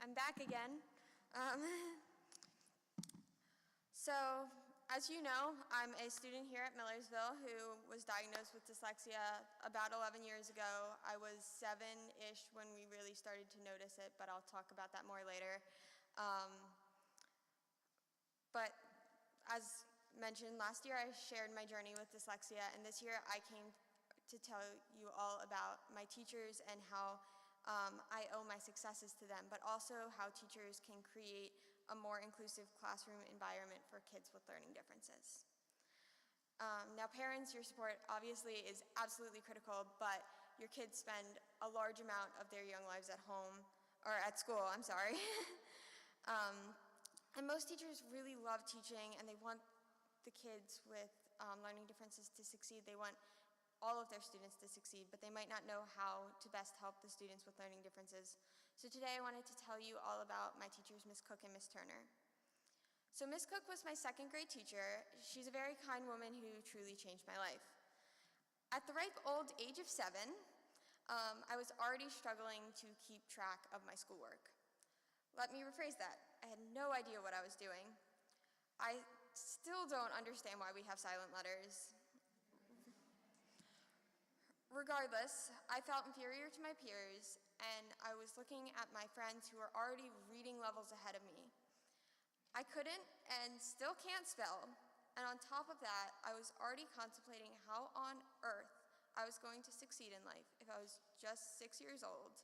I'm back again. So, as you know, I'm a student here at Millersville who was diagnosed with dyslexia about 11 years ago. I was 7-ish when we really started to notice it, but I'll talk about that more later. But as mentioned, last year I shared my journey with dyslexia, and this year I came to tell you all about my teachers and how I owe my successes to them, but also how teachers can create a more inclusive classroom environment for kids with learning differences. Now parents, your support obviously is absolutely critical, but your kids spend a large amount of their young lives at home, or at school, I'm sorry. And most teachers really love teaching, and they want the kids with learning differences to succeed. They want all of their students to succeed, but they might not know how to best help the students with learning differences. So today I wanted to tell you all about my teachers, Miss Cook and Miss Turner. So Miss Cook was my second grade teacher. She's a very kind woman who truly changed my life. At the ripe old age of 7, I was already struggling to keep track of my schoolwork. Let me rephrase that. I had no idea what I was doing. I still don't understand why we have silent letters. Regardless, I felt inferior to my peers, and I was looking at my friends who were already reading levels ahead of me. I couldn't and still can't spell, and on top of that, I was already contemplating how on earth I was going to succeed in life if I was just 6 years old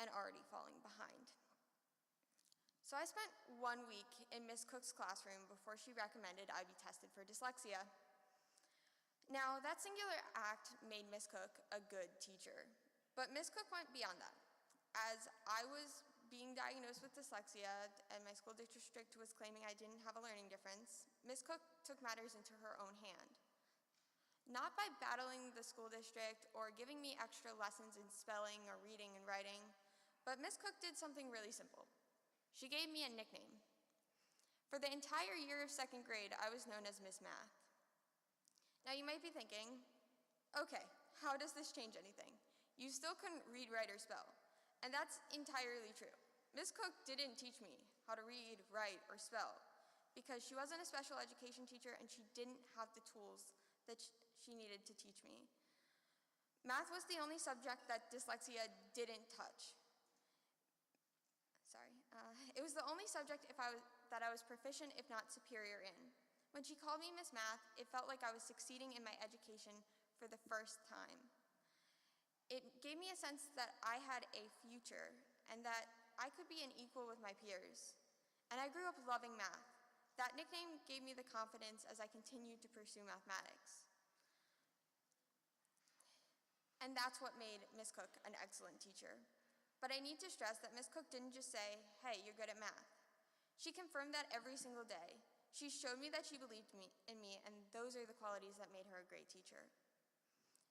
and already falling behind. So I spent 1 week in Miss Cook's classroom before she recommended I be tested for dyslexia. Now, that singular act made Miss Cook a good teacher, but Miss Cook went beyond that. As I was being diagnosed with dyslexia and my school district was claiming I didn't have a learning difference, Miss Cook took matters into her own hand. Not by battling the school district or giving me extra lessons in spelling or reading and writing, but Miss Cook did something really simple. She gave me a nickname. For the entire year of second grade, I was known as Miss Math. Now you might be thinking, okay, how does this change anything? You still couldn't read, write, or spell. And that's entirely true. Miss Cook didn't teach me how to read, write, or spell because she wasn't a special education teacher and she didn't have the tools that she needed to teach me. Math was the only subject that dyslexia didn't touch. It was the only subject that I was proficient, if not superior in. When she called me Miss Math, it felt like I was succeeding in my education for the first time. It gave me a sense that I had a future and that I could be an equal with my peers. And I grew up loving math. That nickname gave me the confidence as I continued to pursue mathematics. And that's what made Miss Cook an excellent teacher. But I need to stress that Miss Cook didn't just say, hey, you're good at math. She confirmed that every single day. She showed me that she believed in me, and those are the qualities that made her a great teacher.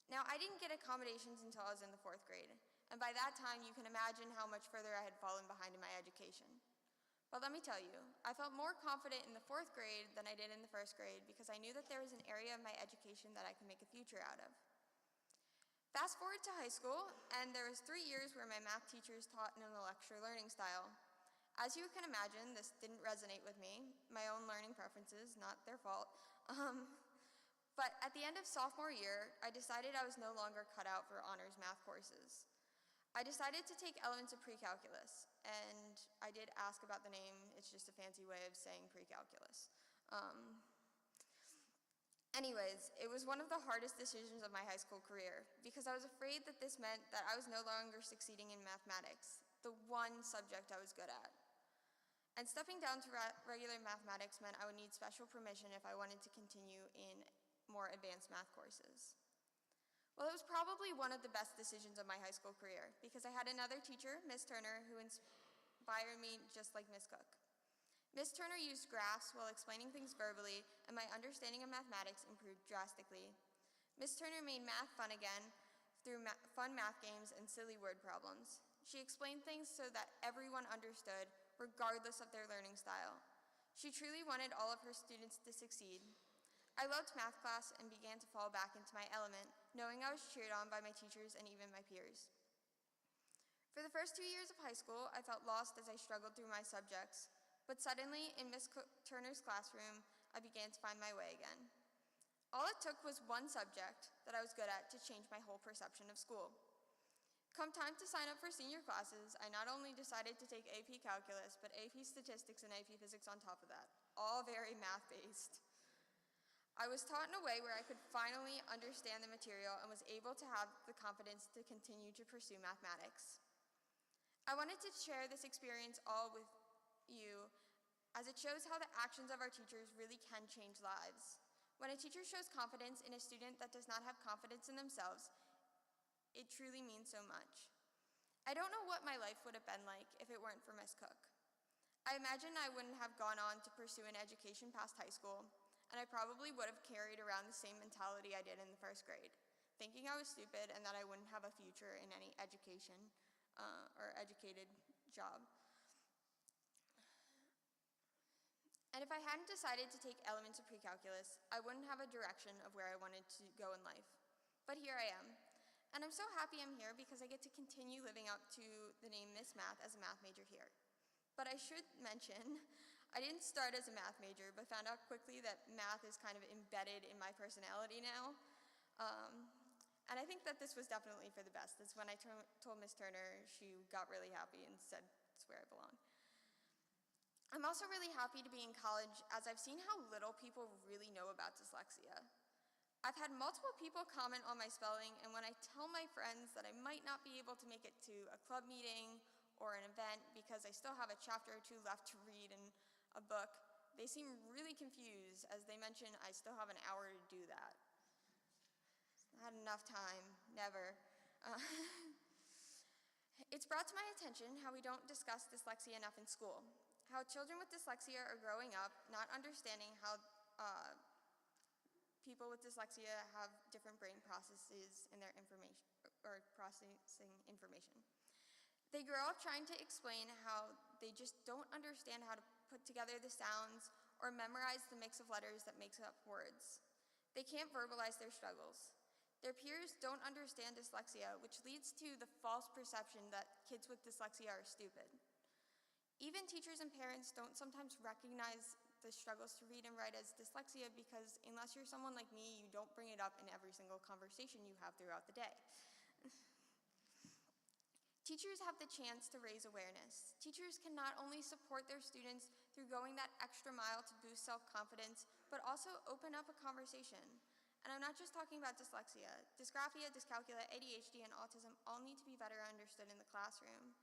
Now, I didn't get accommodations until I was in the 4th grade, and by that time, you can imagine how much further I had fallen behind in my education. But let me tell you, I felt more confident in the 4th grade than I did in the 1st grade because I knew that there was an area of my education that I could make a future out of. Fast forward to high school, and there was 3 years where my math teachers taught in a lecture learning style. As you can imagine, this didn't resonate with me, my own learning preferences, not their fault. But at the end of sophomore year, I decided I was no longer cut out for honors math courses. I decided to take elements of pre-calculus, and I did ask about the name. It's just a fancy way of saying pre-calculus. Anyways, it was one of the hardest decisions of my high school career because I was afraid that this meant that I was no longer succeeding in mathematics, the one subject I was good at. And stepping down to regular mathematics meant I would need special permission if I wanted to continue in more advanced math courses. Well, it was probably one of the best decisions of my high school career because I had another teacher, Miss Turner, who inspired me just like Miss Cook. Miss Turner used graphs while explaining things verbally, and my understanding of mathematics improved drastically. Miss Turner made math fun again through fun math games and silly word problems. She explained things so that everyone understood, regardless of their learning style. She truly wanted all of her students to succeed. I loved math class and began to fall back into my element, knowing I was cheered on by my teachers and even my peers. For the first 2 years of high school, I felt lost as I struggled through my subjects, but suddenly in Miss Turner's classroom, I began to find my way again. All it took was one subject that I was good at to change my whole perception of school. Come time to sign up for senior classes, I not only decided to take AP Calculus, but AP Statistics and AP Physics on top of that, all very math-based. I was taught in a way where I could finally understand the material and was able to have the confidence to continue to pursue mathematics. I wanted to share this experience all with you, as it shows how the actions of our teachers really can change lives. When a teacher shows confidence in a student that does not have confidence in themselves, it truly means so much. I don't know what my life would have been like if it weren't for Miss Cook. I imagine I wouldn't have gone on to pursue an education past high school, and I probably would have carried around the same mentality I did in the first grade, thinking I was stupid and that I wouldn't have a future in any education or educated job. And if I hadn't decided to take elements of pre-calculus, I wouldn't have a direction of where I wanted to go in life. But here I am. And I'm so happy I'm here because I get to continue living up to the name Miss Math as a math major here. But I should mention, I didn't start as a math major, but found out quickly that math is kind of embedded in my personality now. And I think that this was definitely for the best. As when I told Miss Turner, she got really happy and said, "It's where I belong." I'm also really happy to be in college, as I've seen how little people really know about dyslexia. I've had multiple people comment on my spelling, and when I tell my friends that I might not be able to make it to a club meeting or an event because I still have a chapter or two left to read in a book, they seem really confused, as they mention I still have an hour to do that. Not enough time, never. It's brought to my attention how we don't discuss dyslexia enough in school, how children with dyslexia are growing up not understanding how people with dyslexia have different brain processes in their information, or processing information. They grow up trying to explain how they just don't understand how to put together the sounds or memorize the mix of letters that makes up words. They can't verbalize their struggles. Their peers don't understand dyslexia, which leads to the false perception that kids with dyslexia are stupid. Even teachers and parents don't sometimes recognize the struggles to read and write as dyslexia because unless you're someone like me, you don't bring it up in every single conversation you have throughout the day. Teachers have the chance to raise awareness. Teachers can not only support their students through going that extra mile to boost self-confidence, but also open up a conversation. And I'm not just talking about dyslexia. Dysgraphia, dyscalculia, ADHD, and autism all need to be better understood in the classroom.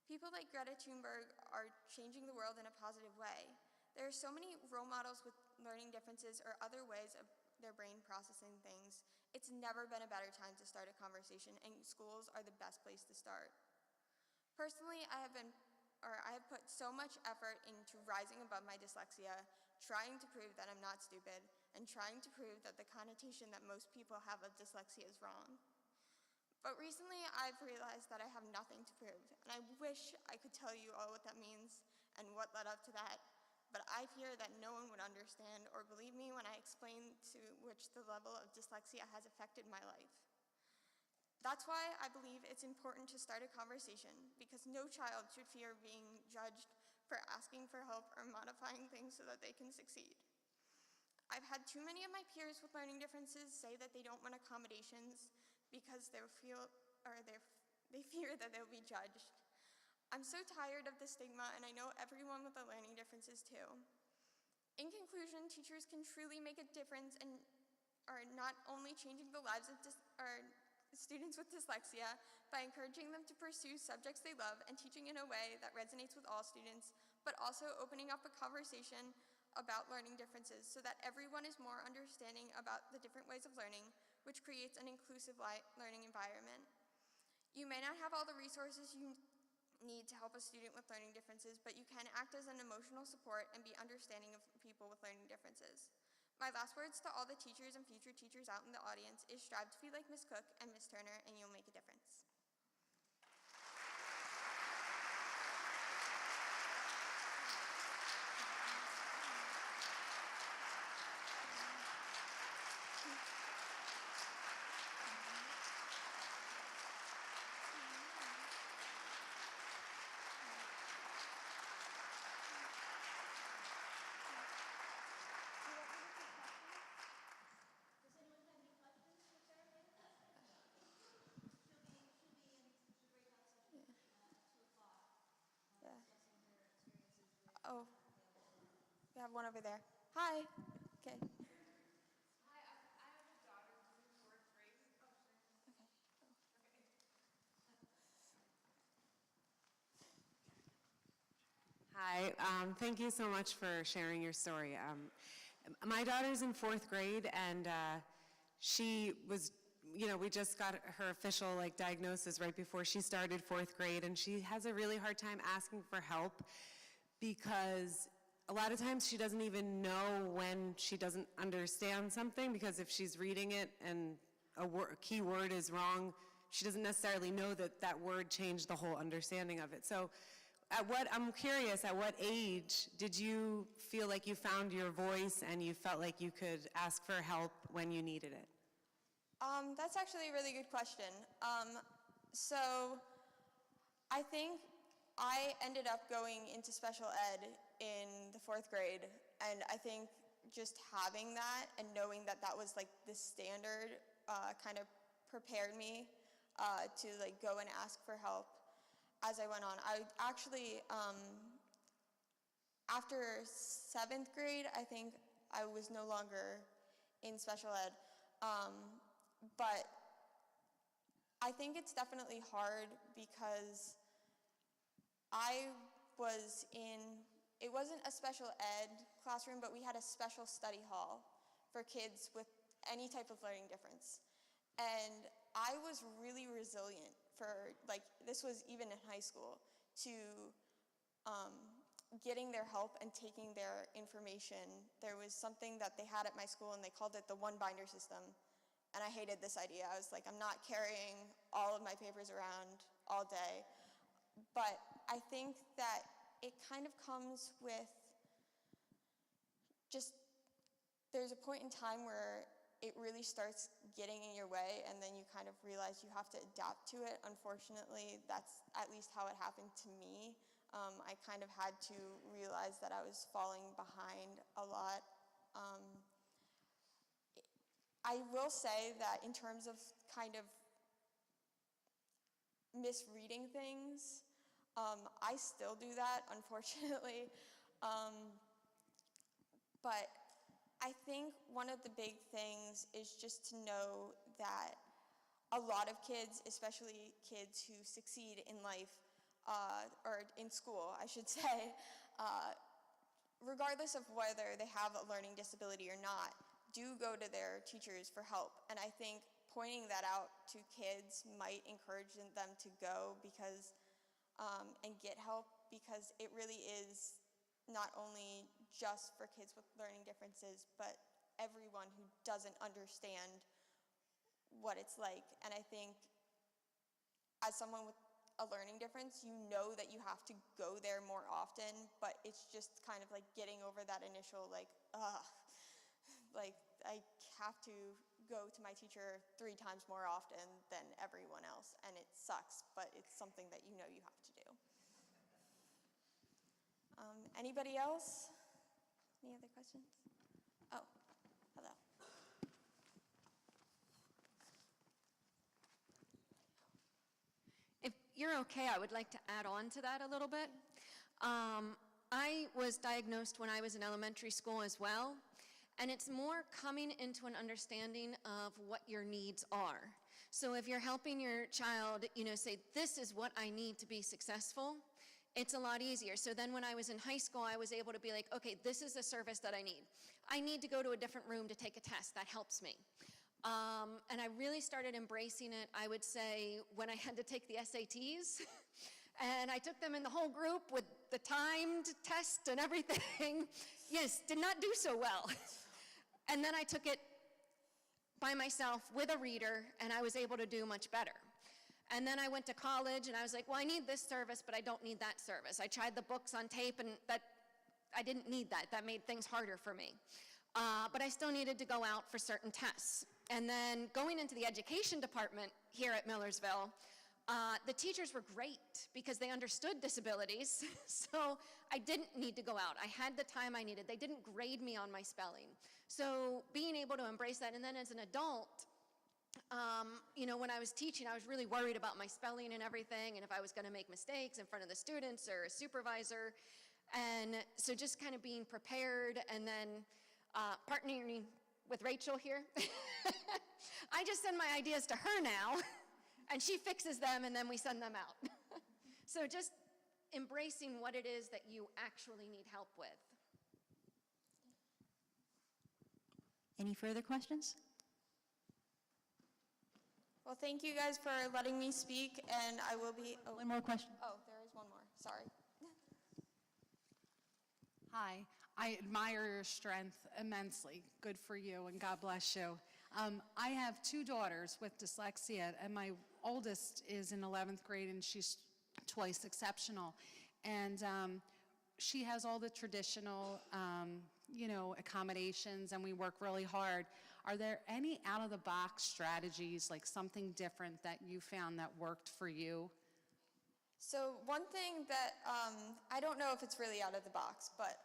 People like Greta Thunberg are changing the world in a positive way. There are so many role models with learning differences or other ways of their brain processing things. It's never been a better time to start a conversation, and schools are the best place to start. Personally, I have put so much effort into rising above my dyslexia, trying to prove that I'm not stupid, and trying to prove that the connotation that most people have of dyslexia is wrong. But recently, I've realized that I have nothing to prove, and I wish I could tell you all what that means and what led up to that. But I fear that no one would understand or believe me when I explain to which the level of dyslexia has affected my life. That's why I believe it's important to start a conversation, because no child should fear being judged for asking for help or modifying things so that they can succeed. I've had too many of my peers with learning differences say that they don't want accommodations because they fear that they'll be judged. I'm so tired of the stigma, and I know everyone with a learning difference is too. In conclusion, teachers can truly make a difference and are not only changing the lives of students with dyslexia by encouraging them to pursue subjects they love and teaching in a way that resonates with all students, but also opening up a conversation about learning differences so that everyone is more understanding about the different ways of learning, which creates an inclusive learning environment. You may not have all the resources you need to help a student with learning differences, but you can act as an emotional support and be understanding of people with learning differences. My last words to all the teachers and future teachers out in the audience is strive to be like Miss Cook and Miss Turner, and you'll make a difference. Oh, we have one over there. Hi. Okay. Hi, I have a daughter who's in fourth grade. Hi, thank you so much for sharing your story. My daughter's in fourth grade, and she was, we just got her official diagnosis right before she started fourth grade, and she has a really hard time asking for help because a lot of times she doesn't even know when she doesn't understand something, because if she's reading it and a key word is wrong, she doesn't necessarily know that that word changed the whole understanding of it. So I'm curious, at what age did you feel like you found your voice and you felt like you could ask for help when you needed it? That's actually a really good question. So I think I ended up going into special ed in the fourth grade, and I think just having that and knowing that that was like the standard kind of prepared me to go and ask for help as I went on. I actually, after 7th grade, I think I was no longer in special ed. But I think it's definitely hard because it wasn't a special ed classroom, but we had a special study hall for kids with any type of learning difference. And I was really resilient for, this was even in high school, to getting their help and taking their information. There was something that they had at my school, and they called it the one binder system. And I hated this idea. I was like, I'm not carrying all of my papers around all day. But I think that it kind of comes with just, there's a point in time where it really starts getting in your way, and then you kind of realize you have to adapt to it. Unfortunately, that's at least how it happened to me. I kind of had to realize that I was falling behind a lot. I will say that in terms of kind of misreading things, I still do that, unfortunately. But I think one of the big things is just to know that a lot of kids, especially kids who succeed in life, or in school, I should say, regardless of whether they have a learning disability or not, do go to their teachers for help. And I think pointing that out to kids might encourage them to go because, and get help, because it really is not only just for kids with learning differences, but everyone who doesn't understand what it's like. And I think as someone with a learning difference, you know that you have to go there more often, but it's just kind of like getting over that initial I have to go to my teacher 3 times more often than everyone else, and it sucks, but it's something that you know you have to do. Anybody else? Any other questions? Oh, hello. If you're okay, I would like to add on to that a little bit. I was diagnosed when I was in elementary school as well, and it's more coming into an understanding of what your needs are. So if you're helping your child, say, this is what I need to be successful, it's a lot easier. So then when I was in high school, I was able to be like, okay, this is the service that I need. I need to go to a different room to take a test. That helps me. And I really started embracing it, I would say, when I had to take the SATs. And I took them in the whole group with the timed test and everything. Yes, did not do so well. And then I took it by myself with a reader, and I was able to do much better. And then I went to college, and I was like, well, I need this service, but I don't need that service. I tried the books on tape, and I didn't need that. That made things harder for me. But I still needed to go out for certain tests. And then going into the education department here at Millersville, the teachers were great because they understood disabilities, so I didn't need to go out. I had the time I needed. They didn't grade me on my spelling. So being able to embrace that, and then as an adult, when I was teaching, I was really worried about my spelling and everything, and if I was going to make mistakes in front of the students or a supervisor. And so just kind of being prepared, and then partnering with Rachel here. I just send my ideas to her now, and she fixes them, and then we send them out. So just embracing what it is that you actually need help with. Any further questions? Well, thank you guys for letting me speak, and I will be, oh, One more question. there is one more, sorry. Hi, I admire your strength immensely. Good for you, and God bless you. I have two daughters with dyslexia, and my oldest is in 11th grade, and she's twice exceptional. And she has all the traditional, accommodations, and we work really hard. Are there any out-of-the-box strategies, like something different that you found that worked for you? So one thing that, I don't know if it's really out of the box, but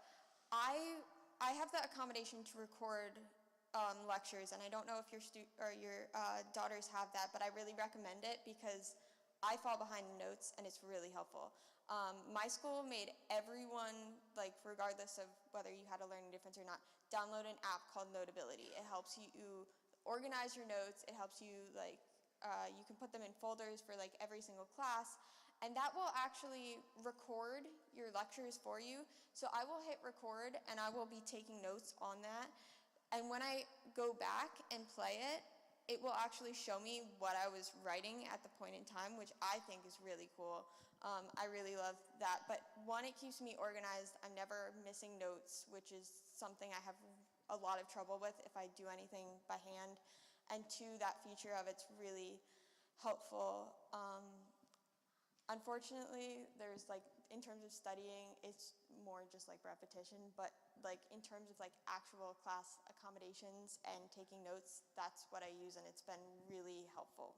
I have the accommodation to record lectures, and I don't know if your daughters have that, but I really recommend it because I fall behind in notes, and it's really helpful. My school made everyone, like regardless of whether you had a learning difference or not, download an app called Notability. It helps you organize your notes. It helps you you can put them in folders for like every single class, and that will actually record your lectures for you. So I will hit record, and I will be taking notes on that. And when I go back and play it, it will actually show me what I was writing at the point in time, which I think is really cool. I really love that. But one, it keeps me organized. I'm never missing notes, which is something I have a lot of trouble with if I do anything by hand. And two, that feature of it's really helpful. Unfortunately, there's like, in terms of studying, it's more just like repetition, but like in terms of like actual class accommodations and taking notes, that's what I use, and it's been really helpful.